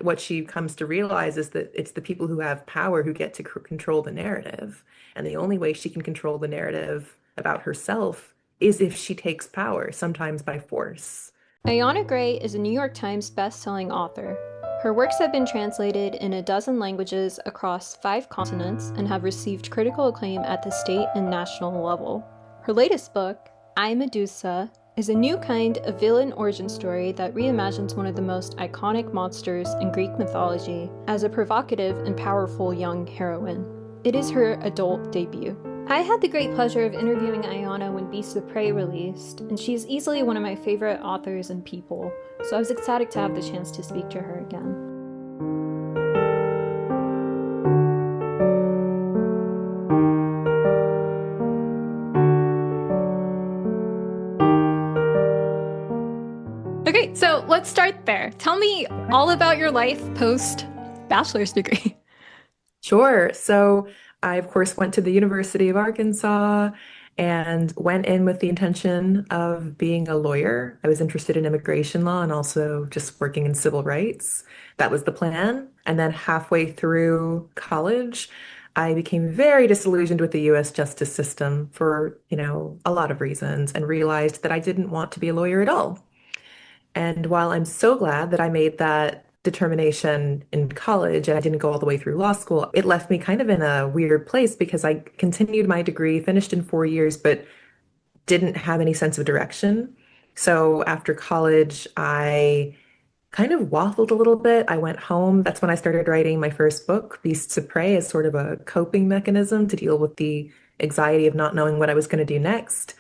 what she comes to realize is that it's the people who have power who get to control the narrative. And the only way she can control the narrative about herself is if she takes power, sometimes by force. Ayana Gray is a New York Times best-selling author. Her works have been translated in a dozen languages across 5 continents and have received critical acclaim at the state and national level. Her latest book, I, Medusa, is a new kind of villain origin story that reimagines one of the most iconic monsters in Greek mythology as a provocative and powerful young heroine. It is her adult debut. I had the great pleasure of interviewing Ayana when Beasts of Prey released, and she is easily one of my favorite authors and people, so I was ecstatic to have the chance to speak to her again. Okay, so let's start there. Tell me all about your life post bachelor's degree. Sure. So I, of course, went to the University of Arkansas and went in with the intention of being a lawyer. I was interested in immigration law and also just working in civil rights. That was the plan. And then halfway through college, I became very disillusioned with the US justice system for, a lot of reasons and realized that I didn't want to be a lawyer at all. And while I'm so glad that I made that determination in college and I didn't go all the way through law school, it left me kind of in a weird place because I continued my degree, finished in 4 years, but didn't have any sense of direction. So after college, I kind of waffled a little bit. I went home. That's when I started writing my first book, Beasts of Prey, as sort of a coping mechanism to deal with the anxiety of not knowing what I was going to do next.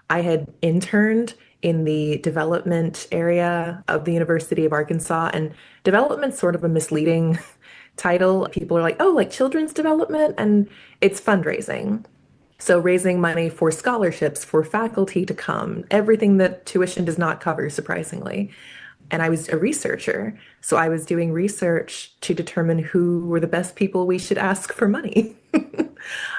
I had interned in the development area of the University of Arkansas, and development's sort of a misleading title. People are like, oh, like children's development, and it's fundraising. So raising money for scholarships, for faculty to come, everything that tuition does not cover, surprisingly. And I was a researcher. So I was doing research to determine who were the best people we should ask for money.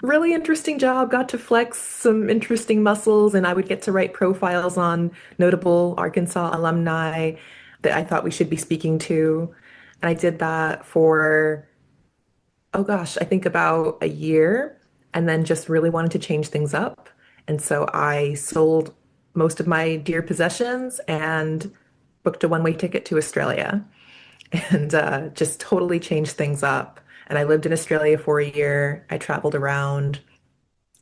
Really interesting job, got to flex some interesting muscles, and I would get to write profiles on notable Arkansas alumni that I thought we should be speaking to. And I did that for, oh gosh, I think about a year, and then just really wanted to change things up. And so I sold most of my dear possessions and booked a one-way ticket to Australia and just totally changed things up. And I lived in Australia for a year. I traveled around.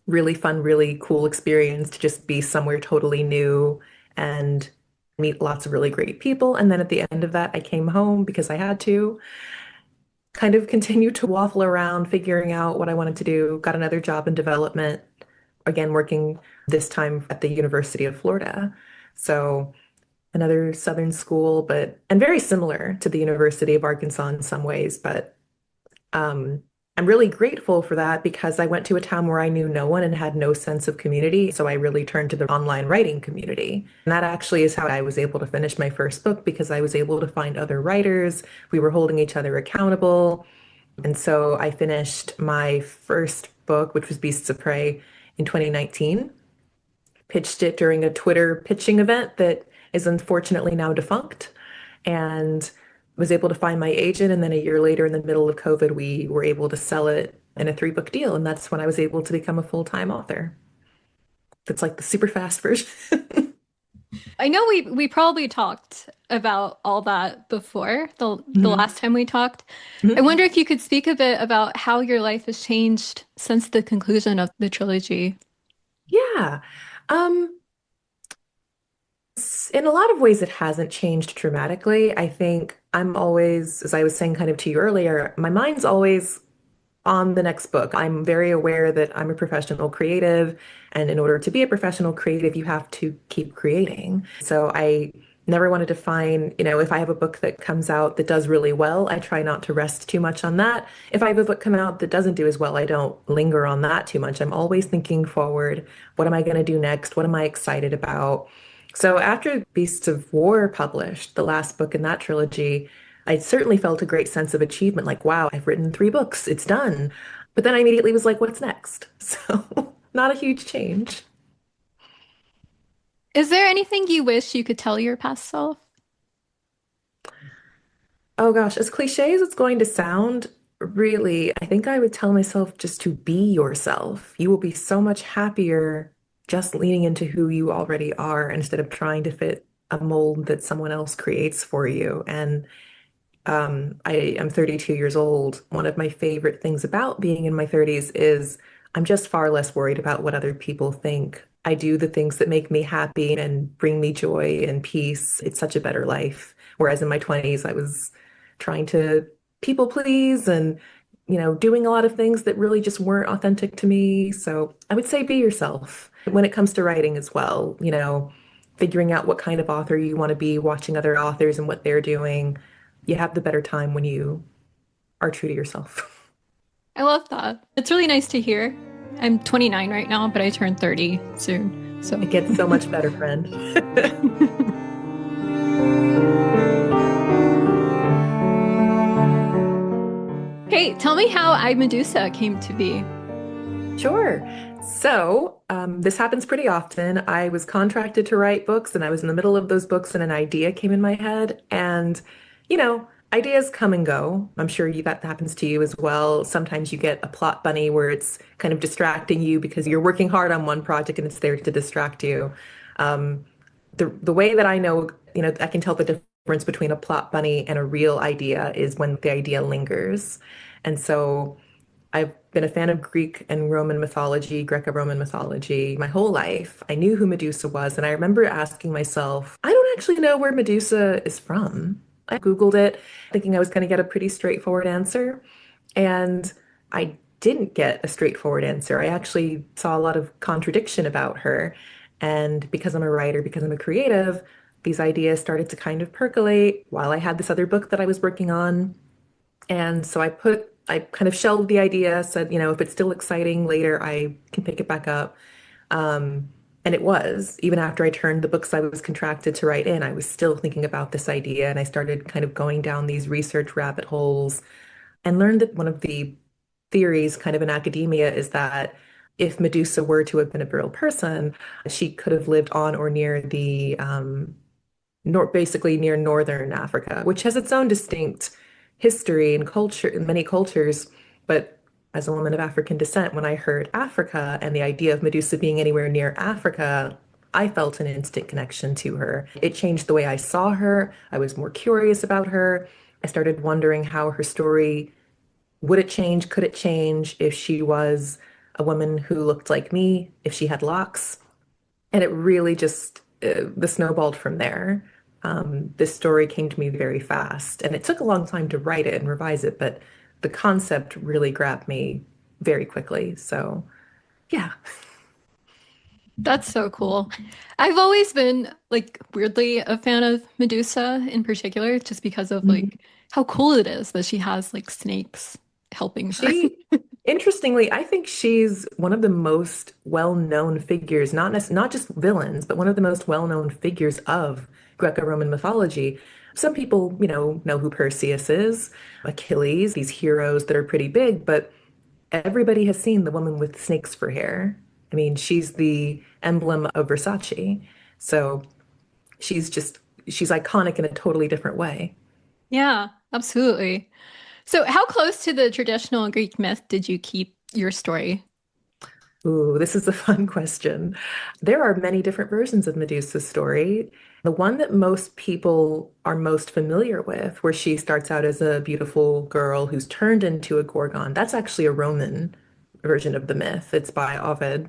Really fun, really cool experience to just be somewhere totally new and meet lots of really great people. And then at the end of that, I came home because I had to kind of continue to waffle around, figuring out what I wanted to do. Got another job in development, again, working this time at the University of Florida. So another Southern school, and very similar to the University of Arkansas in some ways, but I'm really grateful for that because I went to a town where I knew no one and had no sense of community. So I really turned to the online writing community. And that actually is how I was able to finish my first book because I was able to find other writers. We were holding each other accountable. And so I finished my first book, which was Beasts of Prey, in 2019. Pitched it during a Twitter pitching event that is unfortunately now defunct. And was able to find my agent. And then a year later, in the middle of COVID, we were able to sell it in a 3 book deal. And that's when I was able to become a full-time author. That's like the super fast version. I know we probably talked about all that before, the Mhm. last time we talked. I Mhm. wonder if you could speak a bit about how your life has changed since the conclusion of the trilogy. Yeah. Um, in a lot of ways, it hasn't changed dramatically. I think I'm always, as I was saying kind of to you earlier, my mind's always on the next book. I'm very aware that I'm a professional creative, and in order to be a professional creative, you have to keep creating. So I never wanted to find, if I have a book that comes out that does really well, I try not to rest too much on that. If I have a book come out that doesn't do as well, I don't linger on that too much. I'm always thinking forward. What am I going to do next? What am I excited about? So after Beasts of War published, the last book in that trilogy, I certainly felt a great sense of achievement, like, wow, I've written 3 books, it's done. But then I immediately was like, what's next? So, not a huge change. Is there anything you wish you could tell your past self? Oh gosh, as cliche as it's going to sound, really, I think I would tell myself just to be yourself. You will be so much happier just leaning into who you already are instead of trying to fit a mold that someone else creates for you. And I am 32 years old. One of my favorite things about being in my 30s is I'm just far less worried about what other people think. I do the things that make me happy and bring me joy and peace. It's such a better life. Whereas in my 20s, I was trying to people please and, doing a lot of things that really just weren't authentic to me. So I would say be yourself when it comes to writing as well, figuring out what kind of author you want to be, watching other authors and what they're doing. You have the better time when you are true to yourself. I love that. It's really nice to hear. I'm 29 right now, but I turn 30 soon. So, It gets so much better, friend. hey, tell me how I Medusa came to be. Sure. So, this happens pretty often. I was contracted to write books, and I was in the middle of those books, and an idea came in my head. And, ideas come and go. I'm sure that happens to you as well. Sometimes you get a plot bunny where it's kind of distracting you because you're working hard on one project and it's there to distract you. Um, the way that I know, I can tell the difference between a plot bunny and a real idea is when the idea lingers. And so, I've been a fan of Greek and Roman mythology, Greco-Roman mythology, my whole life. I knew who Medusa was, and I remember asking myself, I don't actually know where Medusa is from. I Googled it, thinking I was going to get a pretty straightforward answer, and I didn't get a straightforward answer. I actually saw a lot of contradiction about her. And because I'm a writer, because I'm a creative, these ideas started to kind of percolate while I had this other book that I was working on. And so I kind of shelved the idea, said, if it's still exciting later, I can pick it back up. Um, and it was, even after I turned the books I was contracted to write in, I was still thinking about this idea. And I started kind of going down these research rabbit holes and learned that one of the theories kind of in academia is that if Medusa were to have been a real person, she could have lived on or near the basically near northern Africa, which has its own distinct history and culture in many cultures. But as a woman of African descent, when I heard Africa and the idea of Medusa being anywhere near Africa, I felt an instant connection to her. It changed the way I saw her. I was more curious about her. I started wondering how her story would it change? Could it change if she was a woman who looked like me, if she had locks? And it really just the snowballed from there. This story came to me very fast, and it took a long time to write it and revise it, but the concept really grabbed me very quickly. So, yeah. That's so cool. I've always been like weirdly a fan of Medusa in particular, just because of Mhm. like how cool it is that she has like snakes helping her. Interestingly, I think she's one of the most well-known figures, not just villains, but one of the most well-known figures of Greco-Roman mythology. Some people, know who Perseus is, Achilles, these heroes that are pretty big, but everybody has seen the woman with snakes for hair. I mean, she's the emblem of Versace. So she's iconic in a totally different way. Yeah, absolutely. So, how close to the traditional Greek myth did you keep your story? Ooh, this is a fun question. There are many different versions of Medusa's story. The one that most people are most familiar with, where she starts out as a beautiful girl who's turned into a gorgon, that's actually a Roman version of the myth. It's by Ovid,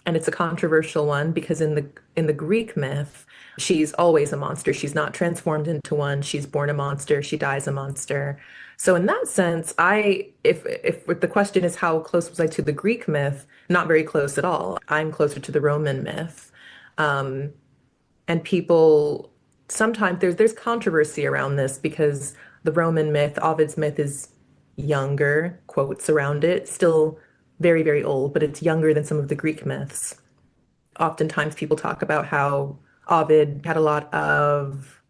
and it's a controversial one because in the Greek myth, she's always a monster. She's not transformed into one. She's born a monster. She dies a monster. So in that sense, if the question is how close was I to the Greek myth, not very close at all. I'm closer to the Roman myth. Um, and people sometimes there's controversy around this because the Roman myth, Ovid's myth is younger, quotes around it, still very, very old, but it's younger than some of the Greek myths. Oftentimes people talk about how Ovid had a lot of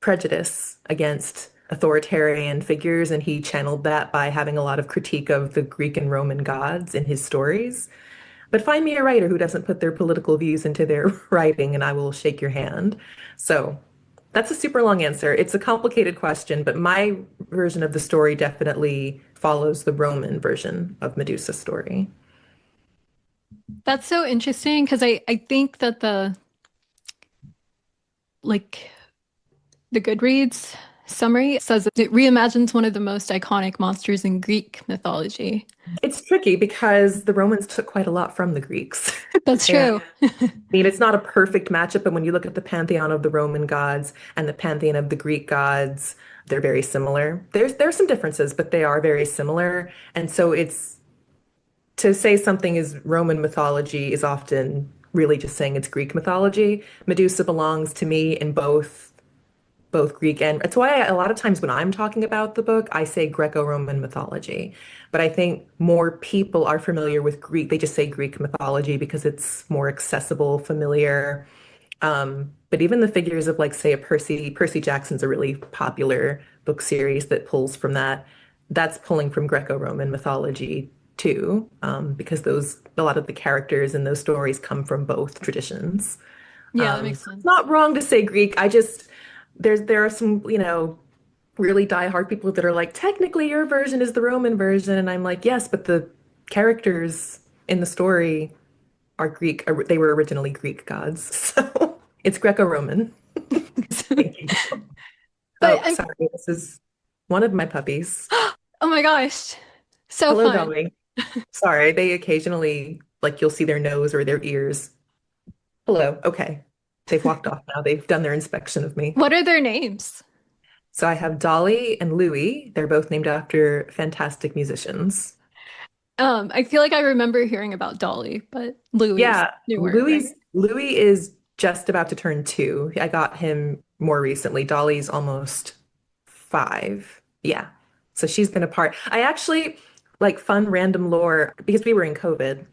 prejudice against authoritarian figures, and he channeled that by having a lot of critique of the Greek and Roman gods in his stories. But find me a writer who doesn't put their political views into their writing, and I will shake your hand. So That's a super long answer. It's a complicated question, but my version of the story definitely follows the Roman version of Medusa's story. That's so interesting because I think that like the Goodreads summary says that it reimagines one of the most iconic monsters in Greek mythology. It's tricky because the Romans took quite a lot from the Greeks. That's And true. I mean, it's not a perfect matchup, but when you look at the pantheon of the Roman gods and the pantheon of the Greek gods, they're very similar. There's some differences, but they are very similar. And so it's to say something is Roman mythology is often really just saying it's Greek mythology. Medusa belongs to me in both Greek and it's why a lot of times when I'm talking about the book, I say Greco-Roman mythology. But I think more people are familiar with Greek. They just say Greek mythology because it's more accessible, familiar. But even the figures of like, say, Percy Jackson's a really popular book series that pulls from that. That's pulling from Greco-Roman mythology too, because a lot of the characters in those stories come from both traditions. Yeah, that makes So it's sense. not wrong to say Greek. There are some, really diehard people that are like, technically your version is the Roman version, and I'm like, yes, but the characters in the story are Greek. They were originally Greek gods, so it's Greco-Roman. Thank you. But Oh, sorry, this is one of my puppies. oh my gosh, so Hello, fun. Dolly. Sorry, they occasionally like you'll see their nose or their ears. Hello. Okay. They've walked off now. They've done their inspection of me. What are their names? So I have Dolly and Louie. They're both named after fantastic musicians. I feel like I remember hearing about Dolly, but Louis is Yeah, newer, right? Louis is just about to turn 2. I got him more recently. Dolly's almost 5. Yeah. So she's been a part. I actually like fun random lore because we were in COVID.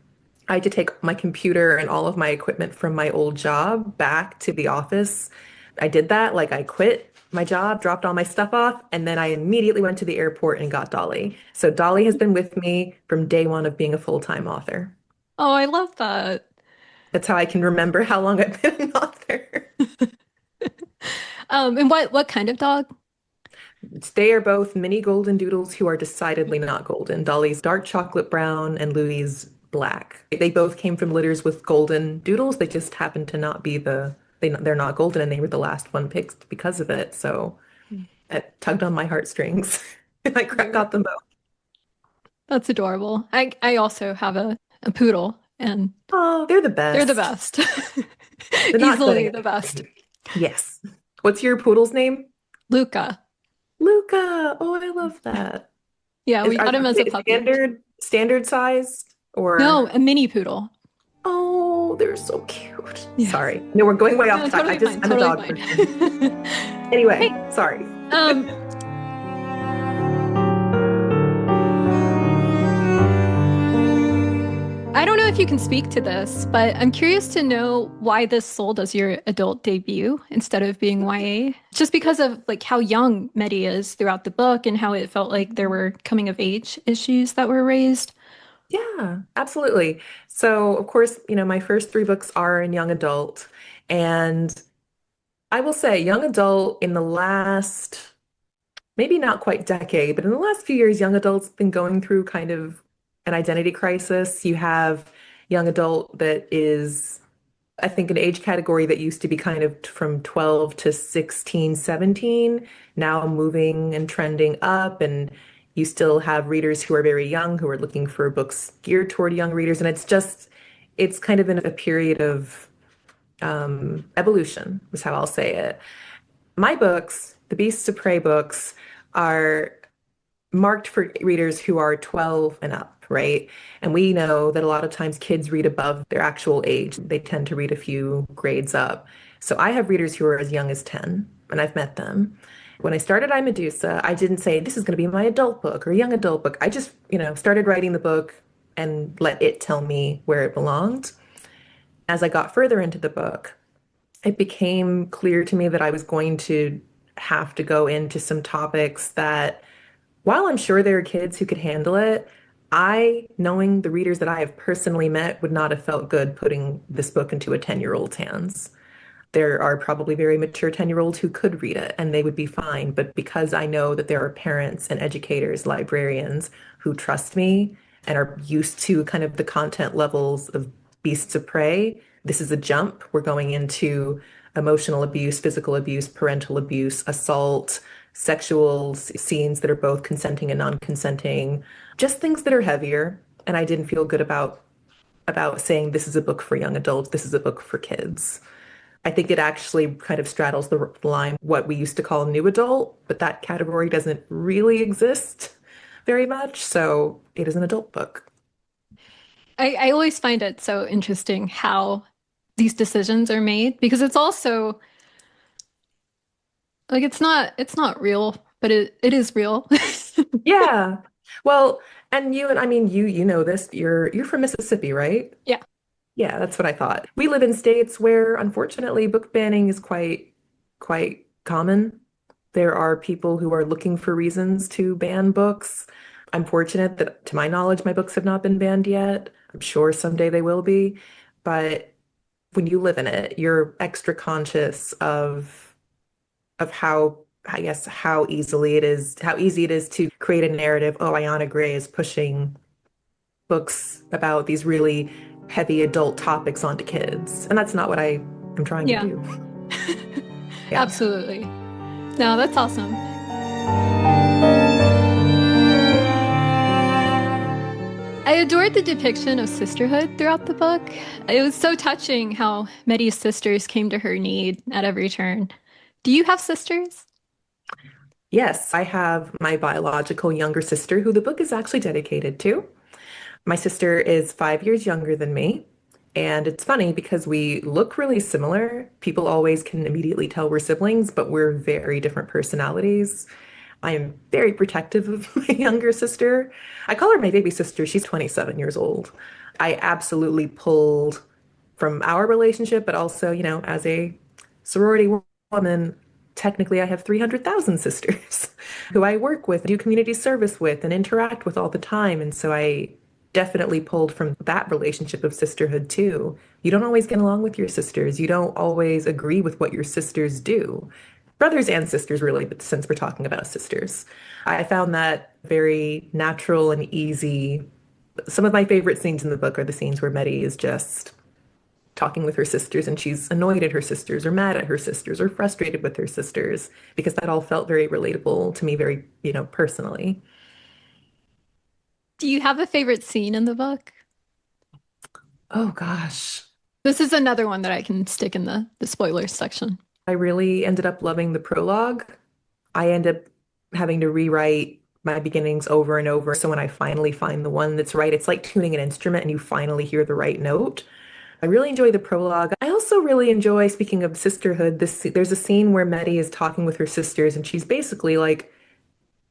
I had to take my computer and all of my equipment from my old job back to the office. I did that. Like I quit my job, dropped all my stuff off, and then I immediately went to the airport and got Dolly. So Dolly has been with me from day one of being a full-time author. Oh, I love that. That's how I can remember how long I've been an author. And what kind of dog? They are both mini golden doodles who are decidedly not golden. Dolly's dark chocolate brown and Louie's black. They both came from litters with golden doodles. They just happen to not be they're not golden and they were the last one picked because of it. So it tugged on my heartstrings. I Cute. got them both. That's adorable. I also have a poodle, and Oh, they're the they're the best. best. They're not going Easily the best. anywhere. Yes. What's your poodle's name? Luca. Luca. Oh, I love that. Yeah, we got him Are as a they puppy. standard size No, or a mini poodle. oh, they're so cute. Yeah. Sorry. No, we're going way off No, track. totally fine. I'm a Totally dog fine. person. Anyway, Hey, sorry. um, I don't know if you can speak to this, but I'm curious to know why this sold as your adult debut instead of being YA. Just because of like how young Medi is throughout the book and how it felt like there were coming of age issues that were raised. Yeah, absolutely. So, of course, my first 3 books are in young adult. And I will say, young adult in the last, maybe not quite decade, but in the last few years, young adults been going through kind of an identity crisis. You have young adult that is I think an age category that used to be kind of from 12 to 16, 17, now moving and trending up. And you still have readers who are very young who are looking for books geared toward young readers. And it's kind of in a period of evolution, is how I'll say it. My books, the Beasts of Prey books, are marked for readers who are 12 and up, right? And we know that a lot of times kids read above their actual age. They tend to read a few grades up. So I have readers who are as young as 10, and I've met them. When I started I Medusa, I didn't say this is going to be my adult book or young adult book. I just, started writing the book and let it tell me where it belonged. As I got further into the book, it became clear to me that I was going to have to go into some topics that while I'm sure there are kids who could handle it, knowing the readers that I have personally met, would not have felt good putting this book into a 10-year-old's hands. there are probably very mature 10-year-olds who could read it and they would be fine. But because I know that there are parents and educators, librarians who trust me and are used to kind of the content levels of Beasts of Prey, this is a jump. We're going into emotional abuse, physical abuse, parental abuse, assault, sexual scenes that are both consenting and non-consenting, just things that are heavier. And I didn't feel good about saying this is a book for young adults, this is a book for kids. I think it actually kind of straddles the line, what we used to call new adult, but that category doesn't really exist very much. So it is an adult book. I always find it so interesting how these decisions are made because it's also like it's not real, but it is real. Yeah. Well, and I mean, you know this, you're from Mississippi, right? Yeah. Yeah, that's what I thought. We live in states where, unfortunately, book banning is quite common. There are people who are looking for reasons to ban books. I'm fortunate that, to my knowledge, my books have not been banned yet. I'm sure someday they will be. But when you live in it, you're extra conscious of how, I guess, how easy it is to create a narrative. Oh, Ayana Gray is pushing books about these really heavy adult topics onto kids. And that's not what I am trying to Yeah. do. Yeah. Absolutely. No, that's awesome. I adored the depiction of sisterhood throughout the book. It was so touching how Medi's sisters came to her need at every turn. Do you have sisters? Yes, I have my biological younger sister who the book is actually dedicated to. My sister is 5 years younger than me. And it's funny because we look really similar. People always can immediately tell we're siblings, but we're very different personalities. I am very protective of my younger sister. I call her my baby sister. She's 27 years old. I absolutely pulled from our relationship, but also, as a sorority woman, technically I have 300,000 sisters who I work with, do community service with, and interact with all the time. And so I definitely pulled from that relationship of sisterhood too. You don't always get along with your sisters. You don't always agree with what your sisters do. Brothers and sisters, really, but since we're talking about sisters, I found that very natural and easy. Some of my favorite scenes in the book are the scenes where Medi is just talking with her sisters and she's annoyed at her sisters or mad at her sisters or frustrated with her sisters because that all felt very relatable to me very, personally. Do you have a favorite scene in the book? Oh gosh. This is another one that I can stick in the spoilers section. I really ended up loving the prologue. I end up having to rewrite my beginnings over and over. So when I finally find the one that's right, it's like tuning an instrument and you finally hear the right note. I really enjoy the prologue. I also really enjoy, speaking of sisterhood, there's a scene where Medi is talking with her sisters and she's basically like,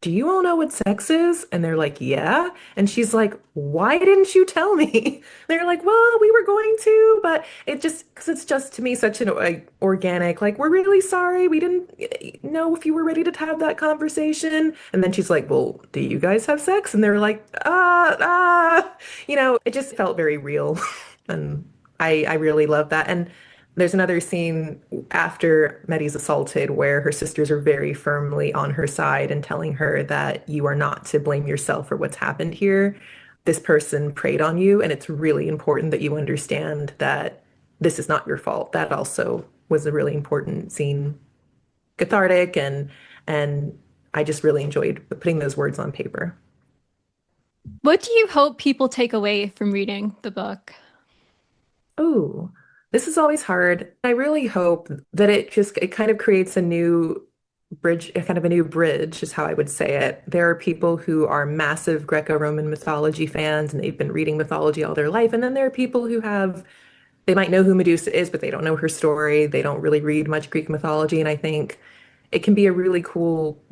do you all know what sex is? And they're like, yeah. And she's like, why didn't you tell me? They're like, well, we were going to, but because it's just to me such an organic, like, we're really sorry. We didn't know if you were ready to have that conversation. And then she's like, well, do you guys have sex? And they're like, it just felt very real. And I really love that. And there's another scene after Medi's assaulted where her sisters are very firmly on her side and telling her that you are not to blame yourself for what's happened here. This person preyed on you, and it's really important that you understand that this is not your fault. That also was a really important scene, cathartic, and I just really enjoyed putting those words on paper. What do you hope people take away from reading the book? Oh, this is always hard. I really hope that it kind of creates a new bridge, a kind of a new bridge is how I would say it. There are people who are massive Greco-Roman mythology fans and they've been reading mythology all their life. And then there are people they might know who Medusa is, but they don't know her story. They don't really read much Greek mythology. And I think it can be a really cool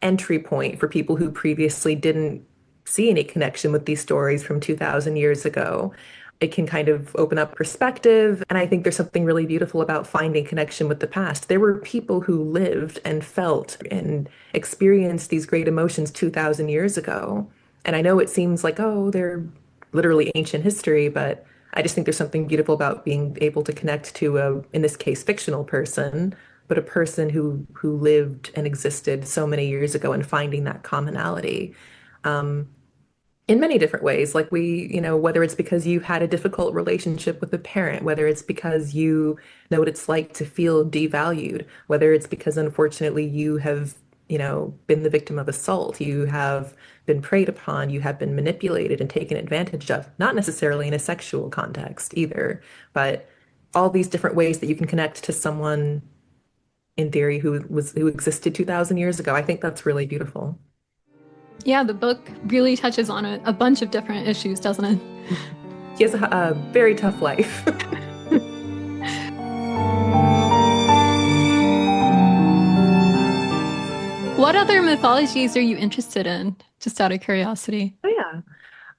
entry point for people who previously didn't see any connection with these stories from 2,000 years ago. It can kind of open up perspective. And I think there's something really beautiful about finding connection with the past. There were people who lived and felt and experienced these great emotions 2,000 years ago. And I know it seems like, oh, they're literally ancient history, but I just think there's something beautiful about being able to connect to a, in this case, fictional person, but a person who lived and existed so many years ago and finding that commonality. Um, in many different ways. Like whether it's because you had a difficult relationship with a parent, whether it's because you know what it's like to feel devalued, whether it's because unfortunately you have, been the victim of assault, you have been preyed upon, you have been manipulated and taken advantage of, not necessarily in a sexual context either, but all these different ways that you can connect to someone in theory who existed 2000 years ago. I think that's really beautiful. Yeah, the book really touches on a bunch of different issues, doesn't it? He has a very tough life. What other mythologies are you interested in? Just out of curiosity. Oh, yeah.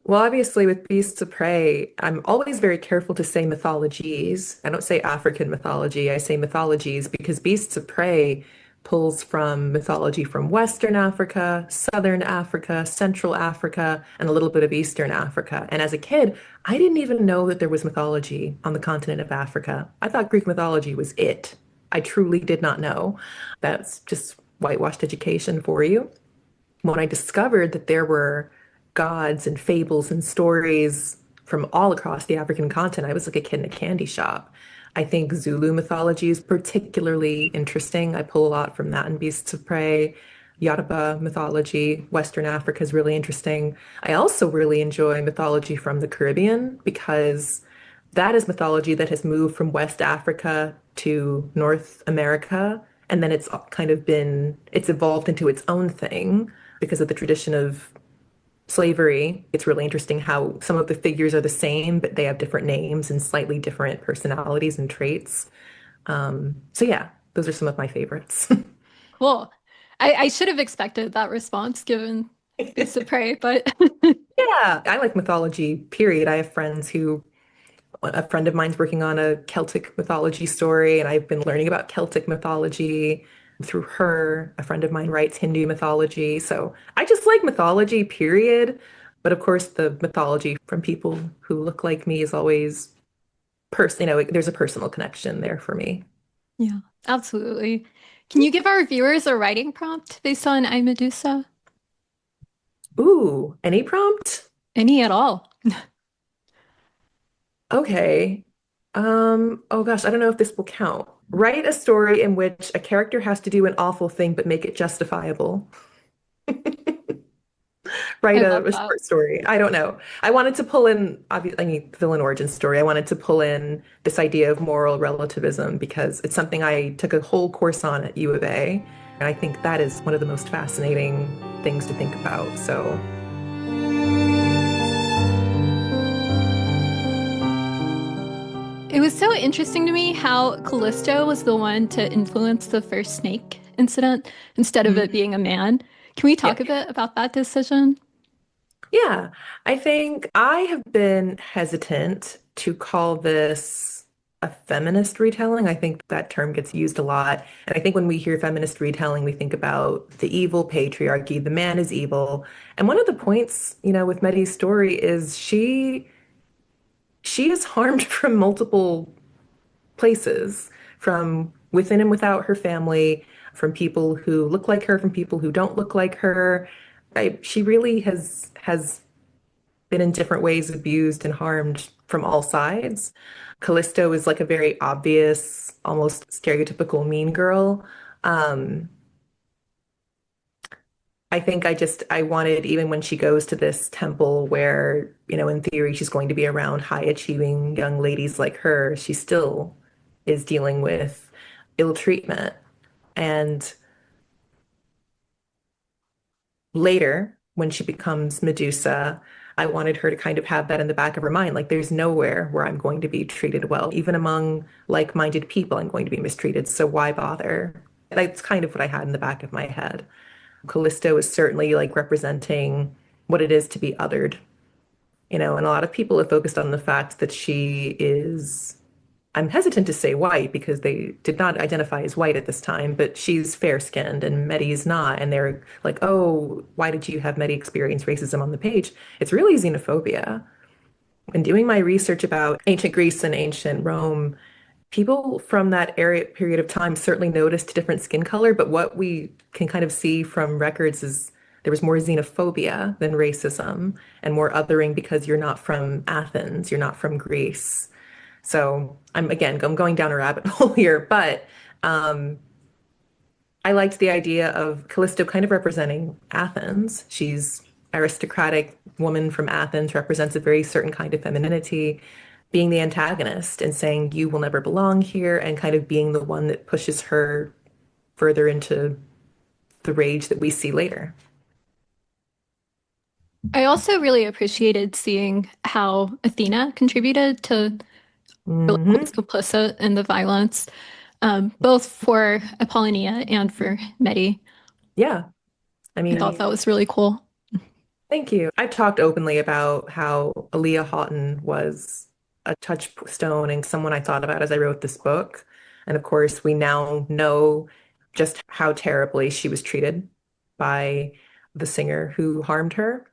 Well, obviously, with beasts of prey, I'm always very careful to say mythologies. I don't say African mythology, I say mythologies because beasts of prey pulls from mythology from Western Africa, Southern Africa, Central Africa, and a little bit of Eastern Africa. And as a kid, I didn't even know that there was mythology on the continent of Africa. I thought Greek mythology was it. I truly did not know. That's just whitewashed education for you. When I discovered that there were gods and fables and stories from all across the African continent, I was like a kid in a candy shop. I think Zulu mythology is particularly interesting. I pull a lot from that in Beasts of Prey. Yoruba mythology, Western Africa is really interesting. I also really enjoy mythology from the Caribbean because that is mythology that has moved from West Africa to North America. And then it's evolved into its own thing because of the tradition of slavery. It's really interesting how some of the figures are the same, but they have different names and slightly different personalities and traits. So yeah, those are some of my favorites. Cool. I should have expected that response given Beasts of Prey, but Yeah, I like mythology, period. I have a friend of mine's working on a Celtic mythology story, and I've been learning about Celtic mythology through her. A friend of mine writes Hindu mythology. So I just like mythology, period. But of course, the mythology from people who look like me is always there's a personal connection there for me. yeah, absolutely. Can you give our viewers a writing prompt based on I, Medusa? Ooh, any prompt? Any at all? Okay. Oh gosh, I don't know if this will count. Write a story in which a character has to do an awful thing but make it justifiable. I Write love a that. short story. I don't know. I wanted to pull in, obviously, I mean, villain origin story. I wanted to pull in this idea of moral relativism because it's something I took a whole course on at U of A. And I think that is one of the most fascinating things to think about. So, It was so interesting to me how Callisto was the one to influence the first snake incident instead of it mhm. being a man. Can we Yeah. talk a bit about that decision? Yeah. I think I have been hesitant to call this a feminist retelling. I think that term gets used a lot. And I think when we hear feminist retelling, we think about the evil patriarchy, the man is evil. And one of the points, with Medi's story is she is harmed from multiple places, from within and without her family, from people who look like her, from people who don't look like her. She really has been in different ways abused and harmed from all sides. Callisto is like a very obvious, almost stereotypical mean girl. Um, I think I wanted, even when she goes to this temple where, in theory, she's going to be around high achieving young ladies like her, she still is dealing with ill treatment. And later, when she becomes Medusa, I wanted her to kind of have that in the back of her mind. Like, there's nowhere where I'm going to be treated well. Even among like-minded people, I'm going to be mistreated. So why bother? That's kind of what I had in the back of my head. Callisto is certainly like representing what it is to be othered, and a lot of people have focused on the fact that she is, I'm hesitant to say white because they did not identify as white at this time, but she's fair-skinned and Medi's not. And they're like, oh, why did you have Medi experience racism on the page? It's really xenophobia. In doing my research about ancient Greece and ancient Rome, people from that area period of time certainly noticed different skin color, but what we can kind of see from records is there was more xenophobia than racism and more othering because you're not from Athens, you're not from Greece. So I'm going down a rabbit hole here, but um, I liked the idea of Callisto kind of representing Athens. She's aristocratic woman from Athens, represents a very certain kind of femininity, being the antagonist and saying, you will never belong here, and kind of being the one that pushes her further into the rage that we see later. I also really appreciated seeing how Athena contributed to really was Hmm. complicit in the violence, both for Apollonia and for Medi. Yeah. I I thought mean, that was really cool. thank you. I've talked openly about how Aaliyah Houghton was a touchstone and someone I thought about as I wrote this book. And of course, we now know just how terribly she was treated by the singer who harmed her.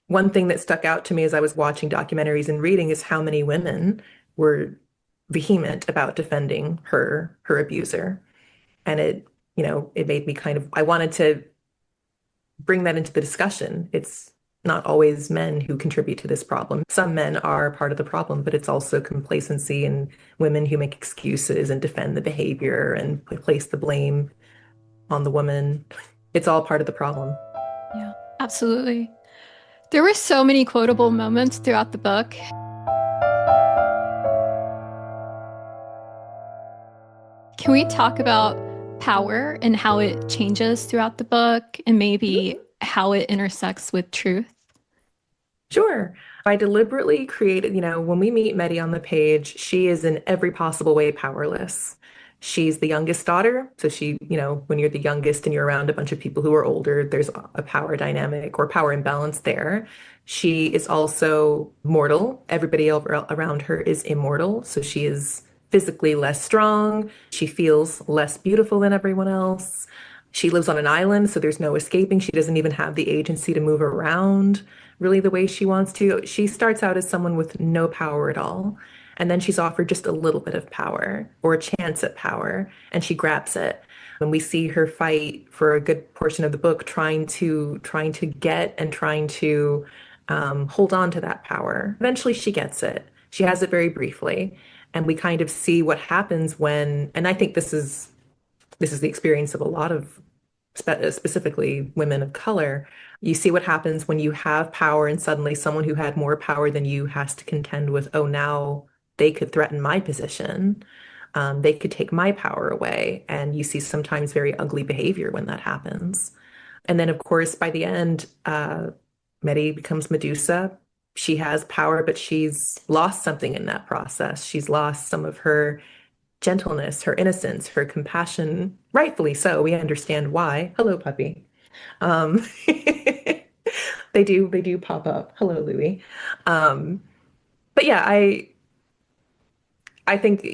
One thing that stuck out to me as I was watching documentaries and reading is how many women were vehement about defending her abuser. And it made me kind of, I wanted to bring that into the discussion. It's not always men who contribute to this problem. Some men are part of the problem, but it's also complacency and women who make excuses and defend the behavior and place the blame on the woman. It's all part of the problem. Yeah, absolutely. There were so many quotable moments throughout the book. Can we talk about power and how it changes throughout the book and maybe how it intersects with truth? Sure. I deliberately created, when we meet Medi on the page, she is in every possible way powerless. She's the youngest daughter. So when you're the youngest and you're around a bunch of people who are older, there's a power dynamic or power imbalance there. She is also mortal. Everybody around her is immortal. So she is physically less strong. She feels less beautiful than everyone else. She lives on an island, so there's no escaping. She doesn't even have the agency to move around really the way she wants to. She starts out as someone with no power at all. And then she's offered just a little bit of power or a chance at power, and she grabs it. And we see her fight for a good portion of the book, trying to get and trying to hold on to that power. Eventually, she gets it. She has it very briefly, and we kind of see what happens when. And I think this is the experience of a lot of specifically women of color. You see what happens when you have power and suddenly someone who had more power than you has to contend with, oh, now they could threaten my position. They could take my power away. And you see sometimes very ugly behavior when that happens. And then, of course, by the end, Medi becomes Medusa. She has power, but she's lost something in that process. She's lost some of her gentleness, her innocence, her compassion, rightfully so. We understand why. Hello, puppy. Um, they do pop up. Hello, Louie. Um, but yeah, I think,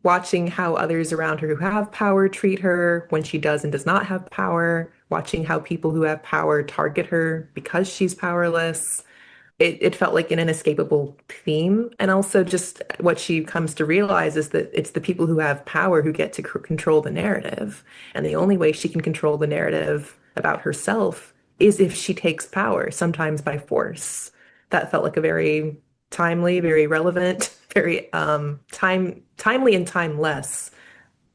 watching how others around her who have power treat her when she does and does not have power, watching how people who have power target her because she's powerless, it felt like an inescapable theme. And also just what she comes to realize is that it's the people who have power who get to control the narrative. And the only way she can control the narrative about herself is if she takes power, sometimes by force. That felt like a very timely, very relevant, very timely and timeless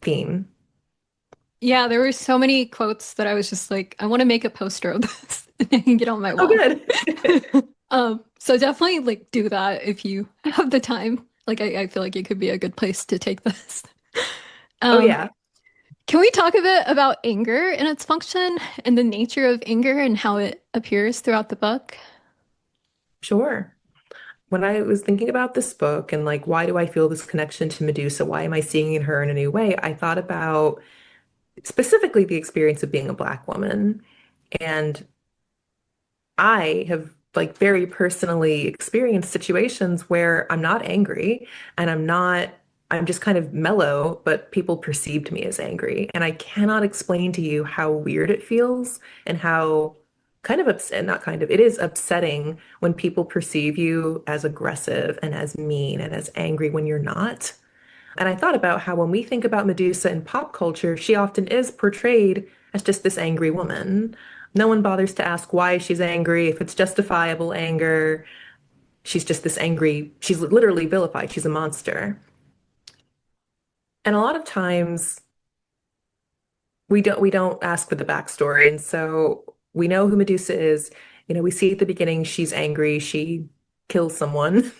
theme. Yeah, there were so many quotes that I was just like, I want to make a poster of this and get on my Oh, wall. good. So definitely like do that if you have the time. Like I feel like it could be a good place to take this. Oh, Um, yeah, can we talk a bit about anger and its function and the nature of anger and how it appears throughout the book? sure. When I was thinking about this book and like, why do I feel this connection to Medusa? Why am I seeing her in a new way? I thought about specifically the experience of being a Black woman. And I have like very personally experienced situations where I'm not angry and I'm just kind of mellow, but people perceived me as angry. And I cannot explain to you how weird it feels and how kind of upset, not kind of, it is upsetting when people perceive you as aggressive and as mean and as angry when you're not. And I thought about how when we think about Medusa in pop culture, she often is portrayed as just this angry woman. No one bothers to ask why she's angry, if it's justifiable anger. She's just this angry, she's literally vilified. She's a monster. And a lot of times we don't ask for the backstory. And so we know who Medusa is. We see at the beginning she's angry, she kills someone.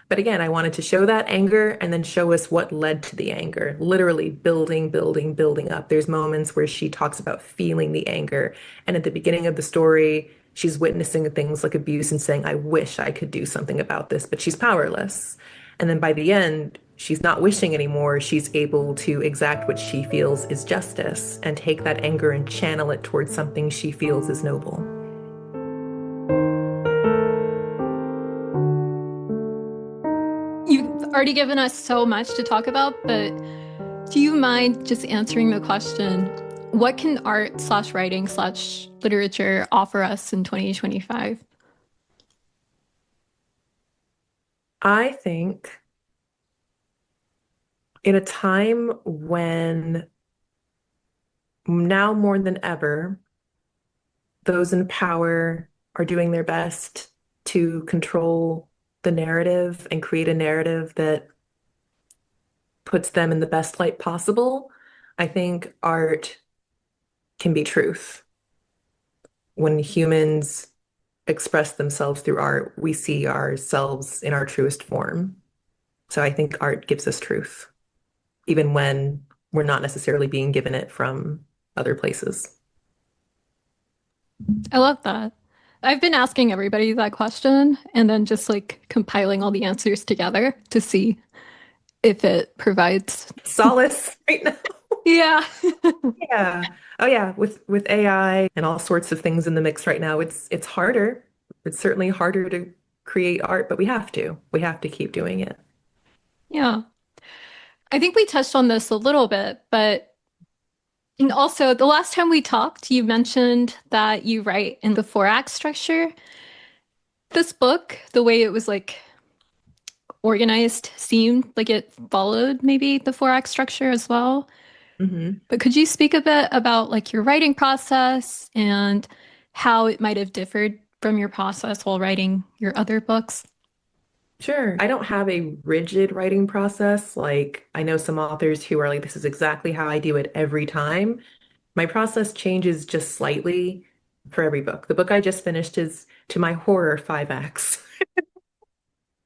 But again, I wanted to show that anger and then show us what led to the anger, literally building, building, building up. There's moments where she talks about feeling the anger. And at the beginning of the story, she's witnessing things like abuse and saying, I wish I could do something about this, but she's powerless. And then by the end, she's not wishing anymore. She's able to exact what she feels is justice and take that anger and channel it towards something she feels is noble. You've already given us so much to talk about, but do you mind just answering the question, what can art slash writing slash literature offer us in 2025? I think in a time when now more than ever, those in power are doing their best to control the narrative and create a narrative that puts them in the best light possible. I think art can be truth. When humans express themselves through art, we see ourselves in our truest form. So I think art gives us truth, even when we're not necessarily being given it from other places. I love that. I've been asking everybody that question and then just like compiling all the answers together to see if it provides. Solace right now. Yeah. Yeah. Oh yeah, with AI and all sorts of things in the mix right now, it's harder. It's certainly harder to create art, but we have to. We have to keep doing it. Yeah. I think we touched on this a little bit, but and also the last time we talked, you mentioned that you write in the four-act structure. This book, the way it was like organized, seemed like it followed maybe the four-act structure as well. Hmm. But could you speak a bit about like your writing process and how it might have differed from your process while writing your other books? Sure. I don't have a rigid writing process. Like I know some authors who are like, this is exactly how I do it every time. My process changes just slightly for every book. The book I just finished is, to my horror, 5X.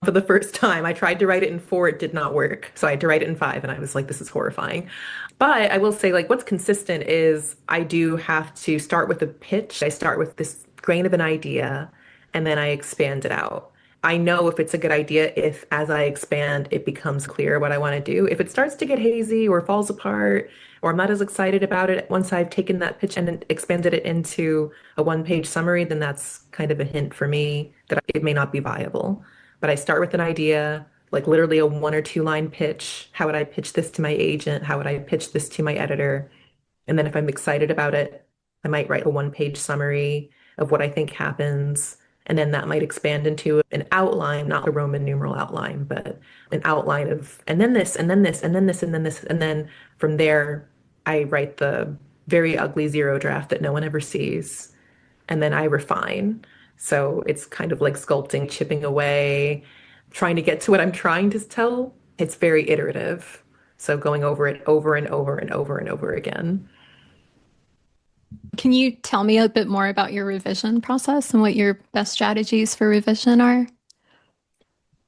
For the first time. I tried to write it in four, it did not work. So I had to write it in five, and I was like, this is horrifying. But I will say, like, what's consistent is I do have to start with a pitch. I start with this grain of an idea, and then I expand it out. I know if it's a good idea, if as I expand, it becomes clear what I want to do. If it starts to get hazy or falls apart, or I'm not as excited about it once I've taken that pitch and expanded it into a one-page summary, then that's kind of a hint for me that it may not be viable. But I start with an idea, like literally a one or two line pitch. How would I pitch this to my agent? How would I pitch this to my editor? And then if I'm excited about it, I might write a one-page summary of what I think happens. And then that might expand into an outline, not a Roman numeral outline, but an outline of, and then this, and then this, and then this, and then this. And then from there, I write the very ugly zero draft that no one ever sees. And then I refine. So it's kind of like sculpting, chipping away, trying to get to what I'm trying to tell. It's very iterative. So going over it over and over and over and over again. Can you tell me a bit more about your revision process and what your best strategies for revision are?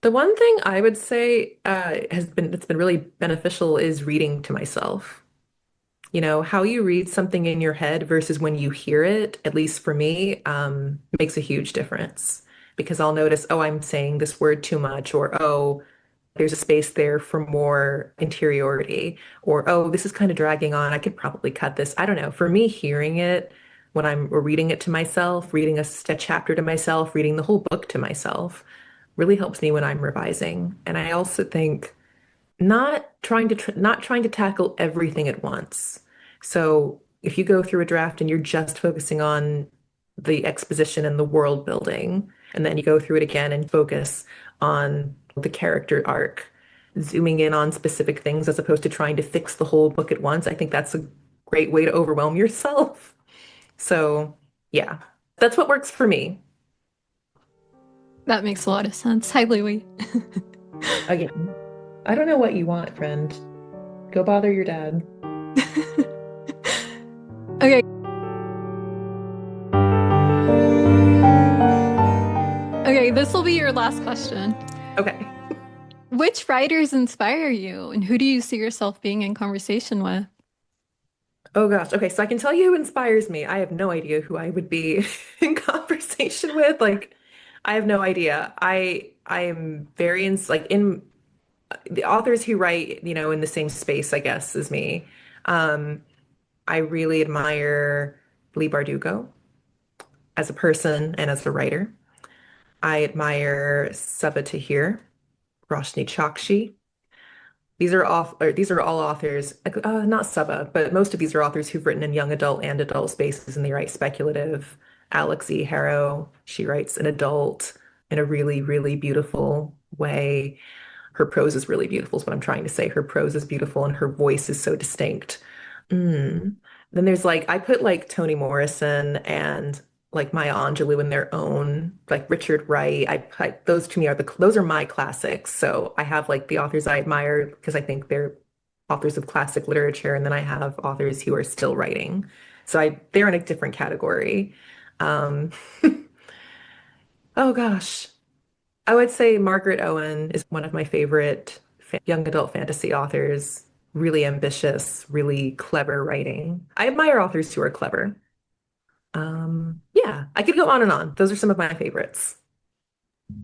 The one thing I would say that's been really beneficial is reading to myself. How you read something in your head versus when you hear it, at least for me, makes a huge difference because I'll notice, oh, I'm saying this word too much, or oh, there's a space there for more interiority, or oh, this is kind of dragging on. I could probably cut this. I don't know. For me, hearing it when I'm reading it to myself, reading a chapter to myself, reading the whole book to myself, really helps me when I'm revising. And I also think not trying to tackle everything at once. So if you go through a draft and you're just focusing on the exposition and the world building. And then you go through it again and focus on the character arc, zooming in on specific things as opposed to trying to fix the whole book at once. I think that's a great way to overwhelm yourself. So, yeah, that's what works for me. That makes a lot of sense. Hi, Louie. Again, I don't know what you want, friend. Go bother your dad. Okay. Okay, this will be your last question. Okay. Which writers inspire you, and who do you see yourself being in conversation with? Oh gosh. Okay, so I can tell you who inspires me. I have no idea who I would be in conversation with. Like, I have no idea. I am very like in the authors who write, in the same space, I guess, as me. Um, I really admire Lee Bardugo as a person and as a writer. I admire Sabaa Tahir, Roshni Chokshi. These are all authors, not Sabaa, but most of these are authors who've written in young adult and adult spaces, and they write speculative. Alex E. Harrow, she writes an adult in a really, really beautiful way. Her prose is really beautiful, is what I'm trying to say. Her prose is beautiful and her voice is so distinct. Mm. Then there's like, I put like Toni Morrison and like Maya Angelou in their own, like Richard Wright. Those to me are those are my classics. So I have like the authors I admire because I think they're authors of classic literature, and then I have authors who are still writing. So they're in a different category. Um, oh gosh. I would say Margaret Owen is one of my favorite young adult fantasy authors. Really ambitious, really clever writing. I admire authors who are clever. Yeah, I could go on and on. Those are some of my favorites.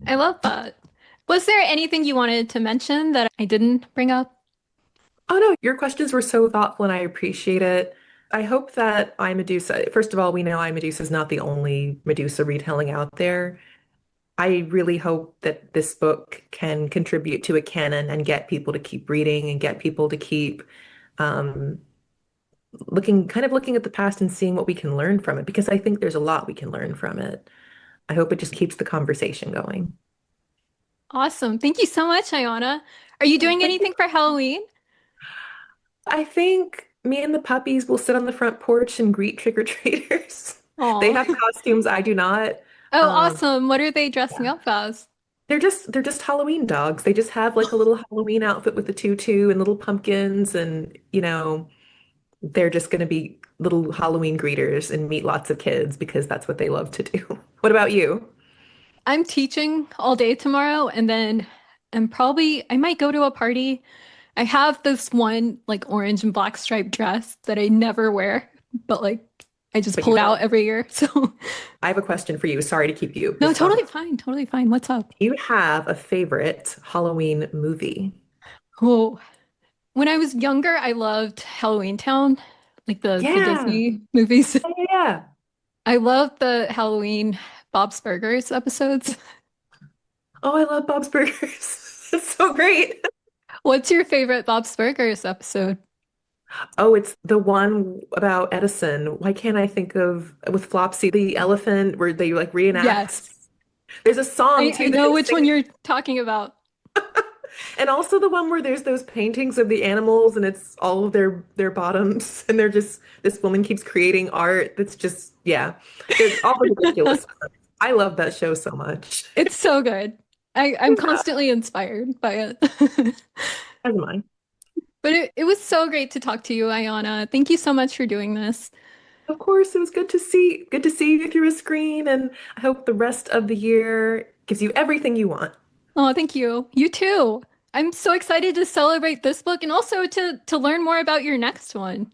I love that. Was there anything you wanted to mention that I didn't bring up? Oh no, your questions were so thoughtful and I appreciate it. I hope that I, Medusa, first of all, we know I, Medusa is not the only Medusa retelling out there. I really hope that this book can contribute to a canon and get people to keep reading and get people to keep um, looking at the past and seeing what we can learn from it, because I think there's a lot we can learn from it. I hope it just keeps the conversation going. Awesome. Thank you so much, Ayana. Are you Oh, doing thank you. anything for Halloween? I think me and the puppies will sit on the front porch and greet trick-or-treaters. They Oh. have costumes, I do not. Oh, Um, awesome. What are they dressing up as? they're just Halloween dogs. They just have like a little Halloween outfit with the tutu and little pumpkins, and they're just going to be little Halloween greeters and meet lots of kids because that's what they love to do. What about you? I'm teaching all day tomorrow, and then I might go to a party. I have this one like orange and black striped dress that I never wear, but like I just But pull it out every year. So I have a question for you. Sorry to keep you no, just talking. totally fine, totally fine. What's up? Do you have a favorite Halloween movie? Oh, when I was younger, I loved Halloween Town, like the Yeah. Disney movies. Yeah, yeah, yeah. I love the Halloween Bob's Burgers episodes. Oh, I love Bob's Burgers. It's so great. What's your favorite Bob's Burgers episode? Oh, it's the one about Edison. Why can't I think of with Flopsy, the elephant, where they like reenact? Yes, There's a song I too that know they which one sing, you're talking about. and also the one where there's those paintings of the animals, and it's all of their bottoms, and they're just this woman keeps creating art that's just yeah, they're all ridiculous. I love that show so much. It's so good. I'm constantly inspired by it. As am I. But it was so great to talk to you, Ayana. Thank you so much for doing this. Of course, it was good to see you through a screen, and I hope the rest of the year gives you everything you want. Oh, thank you. You too. I'm so excited to celebrate this book and also to learn more about your next one.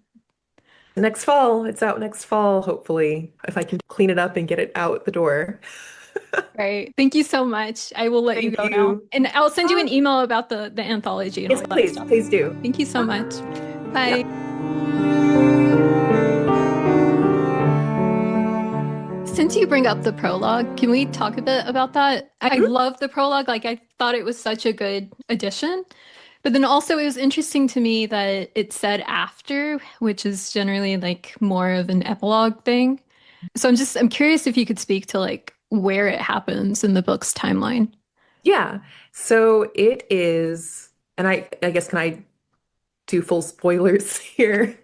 Next fall, it's out next fall, hopefully, if I can clean it up and get it out the door. Right. Thank you so much. I will let you Thank go now. you. And I'll send you Ah, an email about the anthology and yes, all that please, stuff. please do. Thank you so much. Yeah. Bye. Since you bring up the prologue, can we talk a bit about that? I Mhm. love the prologue. Like, I thought it was such a good addition. But then also, it was interesting to me that it said after, which is generally like more of an epilogue thing. So I'm curious if you could speak to like where it happens in the book's timeline. Yeah. So it is, and I guess can I do full spoilers here?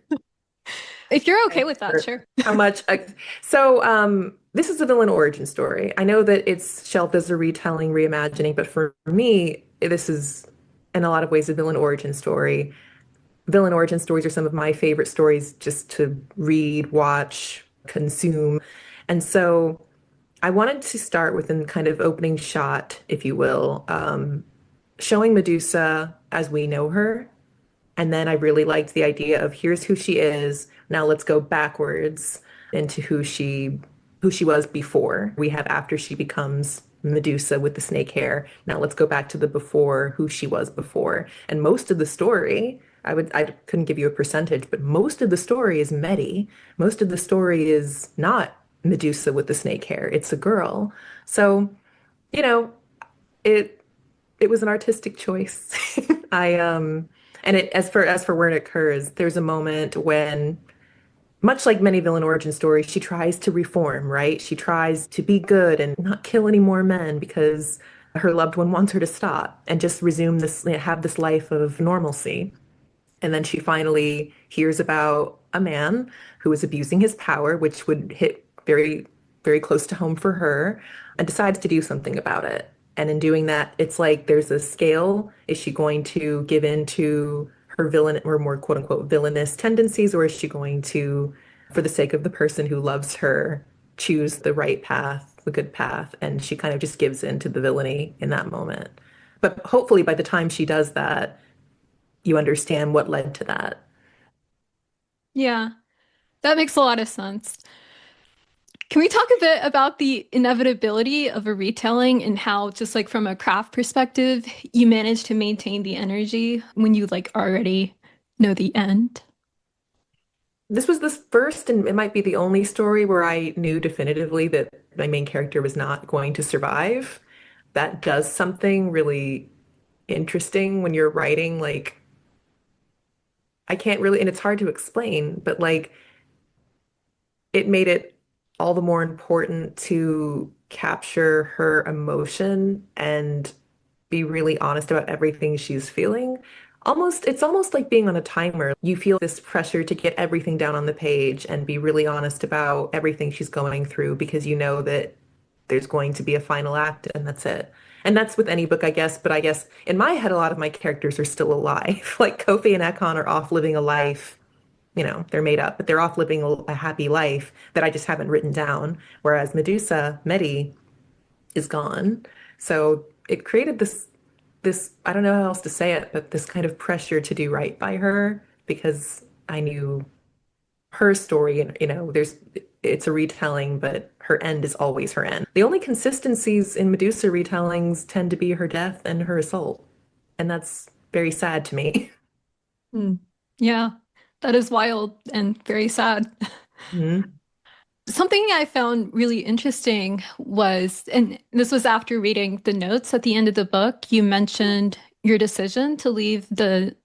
If you're okay with that, Or sure. how much? This is a villain origin story. I know that it's shelved as a retelling, reimagining, but for me, this is in a lot of ways a villain origin story. Villain origin stories are some of my favorite stories just to read, watch, consume. And so I wanted to start with an kind of opening shot, if you will, showing Medusa as we know her. And then I really liked the idea of here's who she is. Now let's go backwards into who she was before. We have after she becomes Medusa with the snake hair. Now let's go back to the before, who she was before. And most of the story, I couldn't give you a percentage, but most of the story is Medi. Most of the story is not Medusa with the snake hair. It's a girl. So, you know, it it was an artistic choice. I and it as for where it occurs, there's a moment when, much like many villain origin stories, she tries to reform, right? She tries to be good and not kill any more men because her loved one wants her to stop and just resume this, have this life of normalcy. And then she finally hears about a man who is abusing his power, which would hit very, very close to home for her, and decides to do something about it. And in doing that, it's like there's a scale. Is she going to give in to her villain or more quote unquote villainous tendencies, or is she going to, for the sake of the person who loves her, choose the right path, the good path? And she kind of just gives in to the villainy in that moment. But hopefully, by the time she does that, you understand what led to that. Yeah, that makes a lot of sense. Can we talk a bit about the inevitability of a retelling and how, just like from a craft perspective, you manage to maintain the energy when you like already know the end? This was the first, and it might be the only story where I knew definitively that my main character was not going to survive. That does something really interesting when you're writing. Like, I can't really, and it's hard to explain, but like, it made it all the more important to capture her emotion and be really honest about everything she's feeling. It's almost like being on a timer. You feel this pressure to get everything down on the page and be really honest about everything she's going through because you know that there's going to be a final act and that's it. And that's with any book, I guess. But I guess in my head, a lot of my characters are still alive. Like Kofi and Ekon are off living a life. They're made up, but they're off living a happy life that I just haven't written down. Whereas Medusa, Medi, is gone. So it created this, I don't know how else to say it, but this kind of pressure to do right by her because I knew her story and it's a retelling, but her end is always her end. The only consistencies in Medusa retellings tend to be her death and her assault. And that's very sad to me. Hmm. Yeah, that is wild and very sad. Mhm. Something I found really interesting was, and this was after reading the notes at the end of the book, you mentioned your decision to leave the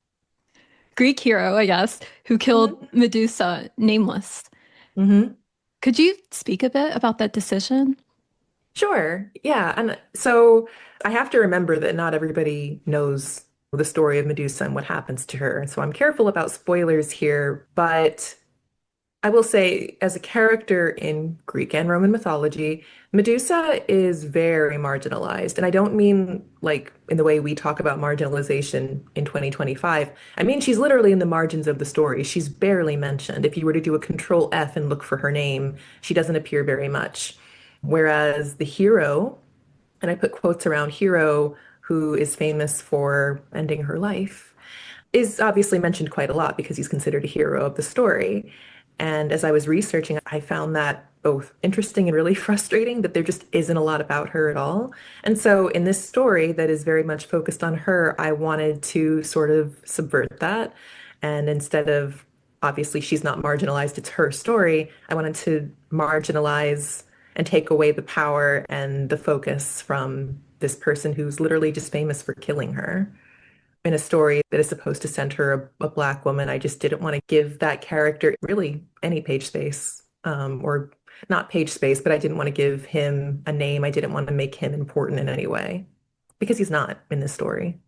Greek hero, I guess, who killed Mhm. Medusa nameless. Mhm. Could you speak a bit about that decision? Sure. Yeah. And so I have to remember that not everybody knows the story of Medusa and what happens to her. So I'm careful about spoilers here, but I will say, as a character in Greek and Roman mythology, Medusa is very marginalized. And I don't mean like in the way we talk about marginalization in 2025. I mean, she's literally in the margins of the story. She's barely mentioned. If you were to do a control F and look for her name, she doesn't appear very much. Whereas the hero, and I put quotes around hero, who is famous for ending her life, is obviously mentioned quite a lot because he's considered a hero of the story. And as I was researching, I found that both interesting and really frustrating that there just isn't a lot about her at all. And so in this story that is very much focused on her, I wanted to sort of subvert that. And instead of, obviously, she's not marginalized, it's her story, I wanted to marginalize and take away the power and the focus from this person who's literally just famous for killing her in a story that is supposed to center a Black woman. I just didn't want to give that character really any page space or not page space, but I didn't want to give him a name. I didn't want to make him important in any way because he's not in this story.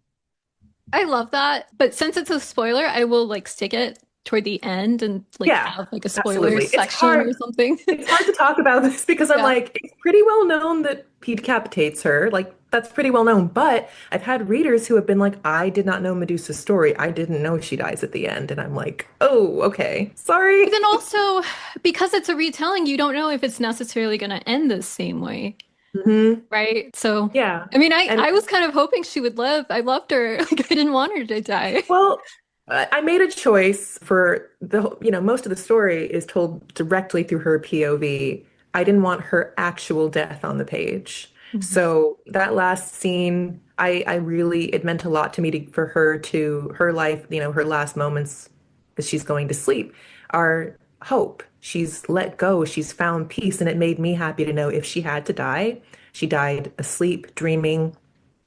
I love that. But since it's a spoiler, I will like stick it toward the end and like Yeah, have like a spoiler absolutely. It's section or hard. something. It's hard to talk about this because I'm Yeah. like, it's pretty well known that he decapitates her. Like, that's pretty well known. But I've had readers who have been like, I did not know Medusa's story. I didn't know she dies at the end. And I'm like, oh, okay. But Sorry. then also, because it's a retelling, you don't know if it's necessarily going to end the same way, Hmm. right? So, Yeah. I mean, And I was kind of hoping she would live. I loved her. Like, I didn't want her to die. well, I made a choice for most of the story is told directly through her POV. I didn't want her actual death on the page. Mhm. So that last scene, I really, it meant a lot to me for her to, her life, her last moments as she's going to sleep are hope. She's let go. She's found peace. And it made me happy to know if she had to die, she died asleep, dreaming,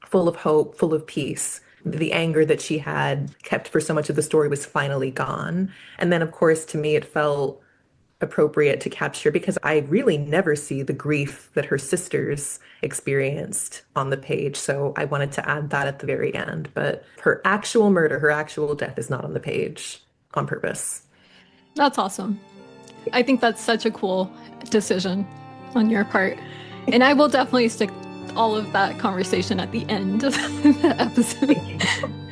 full of hope, full of peace. The anger that she had kept for so much of the story was finally gone. And then, of course, to me, it felt appropriate to capture because I really never see the grief that her sisters experienced on the page. So I wanted to add that at the very end. But her actual murder, her actual death is not on the page on purpose. That's awesome. I think that's such a cool decision on your part. And I will definitely stick all of that conversation at the end of the episode. Thank you.